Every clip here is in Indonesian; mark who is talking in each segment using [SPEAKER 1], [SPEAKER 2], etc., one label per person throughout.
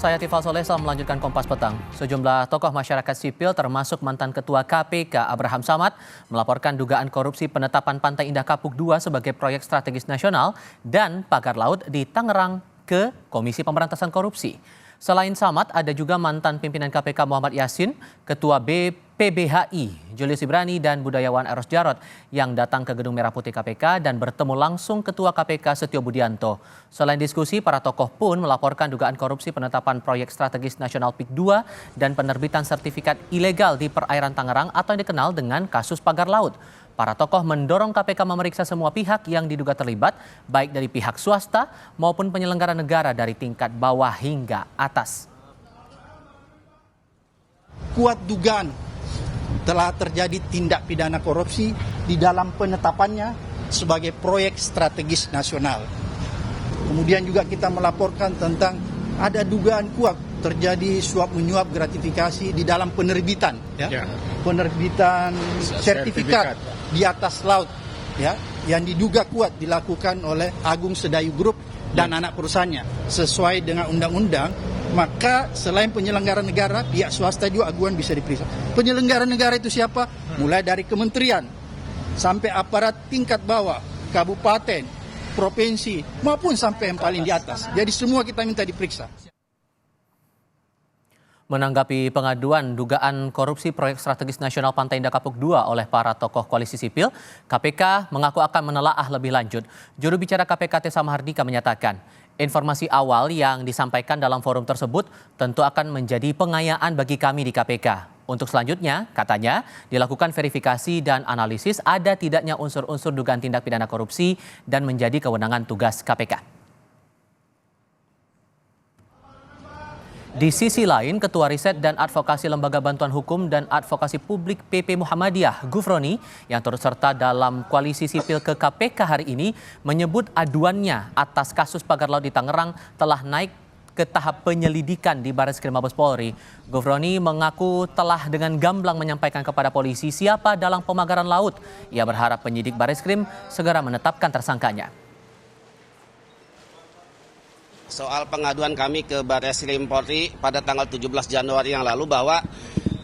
[SPEAKER 1] Saya Tifal Solesa melanjutkan Kompas Petang. Sejumlah tokoh masyarakat sipil termasuk mantan Ketua KPK Abraham Samad melaporkan dugaan korupsi penetapan Pantai Indah Kapuk II sebagai proyek strategis nasional dan pagar laut di Tangerang ke Komisi Pemberantasan Korupsi. Selain Samad, ada juga mantan pimpinan KPK Muhammad Yasin, Ketua BPBHI Julius Ibrani dan budayawan Eros Jarot yang datang ke Gedung Merah Putih KPK dan bertemu langsung Ketua KPK Setio Budianto. Selain diskusi, para tokoh pun melaporkan dugaan korupsi penetapan proyek strategis nasional PIK II dan penerbitan sertifikat ilegal di perairan Tangerang atau yang dikenal dengan kasus pagar laut. Para tokoh mendorong KPK memeriksa semua pihak yang diduga terlibat, baik dari pihak swasta maupun penyelenggara negara dari tingkat bawah hingga atas.
[SPEAKER 2] Kuat dugaan telah terjadi tindak pidana korupsi di dalam penetapannya sebagai proyek strategis nasional. Kemudian juga kita melaporkan tentang ada dugaan kuat terjadi suap menyuap gratifikasi di dalam penerbitan, penerbitan sertifikat di atas laut, yang diduga kuat dilakukan oleh Agung Sedayu Group dan anak perusahaannya sesuai dengan undang-undang. Maka selain penyelenggara negara, pihak swasta juga aguan bisa diperiksa. Penyelenggara negara itu siapa? Mulai dari kementerian sampai aparat tingkat bawah, kabupaten, provinsi, maupun sampai yang paling di atas. Jadi semua kita minta diperiksa.
[SPEAKER 1] Menanggapi pengaduan dugaan korupsi proyek strategis nasional Pantai Indah Kapuk II oleh para tokoh koalisi sipil, KPK mengaku akan menelaah lebih lanjut. Juru bicara KPK Tessa Mahardika menyatakan, informasi awal yang disampaikan dalam forum tersebut tentu akan menjadi pengayaan bagi kami di KPK. Untuk selanjutnya, katanya, dilakukan verifikasi dan analisis ada tidaknya unsur-unsur dugaan tindak pidana korupsi dan menjadi kewenangan tugas KPK. Di sisi lain, Ketua Riset dan Advokasi Lembaga Bantuan Hukum dan Advokasi Publik PP Muhammadiyah, Gufroni, yang turut serta dalam koalisi sipil ke KPK hari ini, menyebut aduannya atas kasus pagar laut di Tangerang telah naik ke tahap penyelidikan di Barreskrim Mabes Polri. Gufroni mengaku telah dengan gamblang menyampaikan kepada polisi siapa dalang pemagaran laut. Ia berharap penyidik Barreskrim segera menetapkan tersangkanya.
[SPEAKER 3] Soal pengaduan kami ke Barreskrim Polri pada tanggal 17 Januari yang lalu bahwa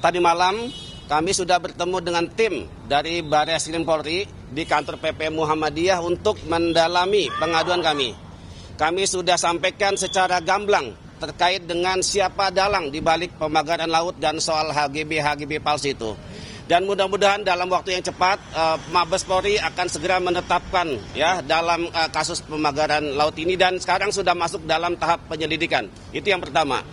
[SPEAKER 3] tadi malam kami sudah bertemu dengan tim dari Barreskrim Polri di kantor PP Muhammadiyah untuk mendalami pengaduan kami. Kami sudah sampaikan secara gamblang terkait dengan siapa dalang di balik pemagaran laut dan soal HGB palsu itu. Dan mudah-mudahan dalam waktu yang cepat Mabes Polri akan segera menetapkan dalam kasus pemagaran laut ini dan sekarang sudah masuk dalam tahap penyelidikan. Itu yang pertama.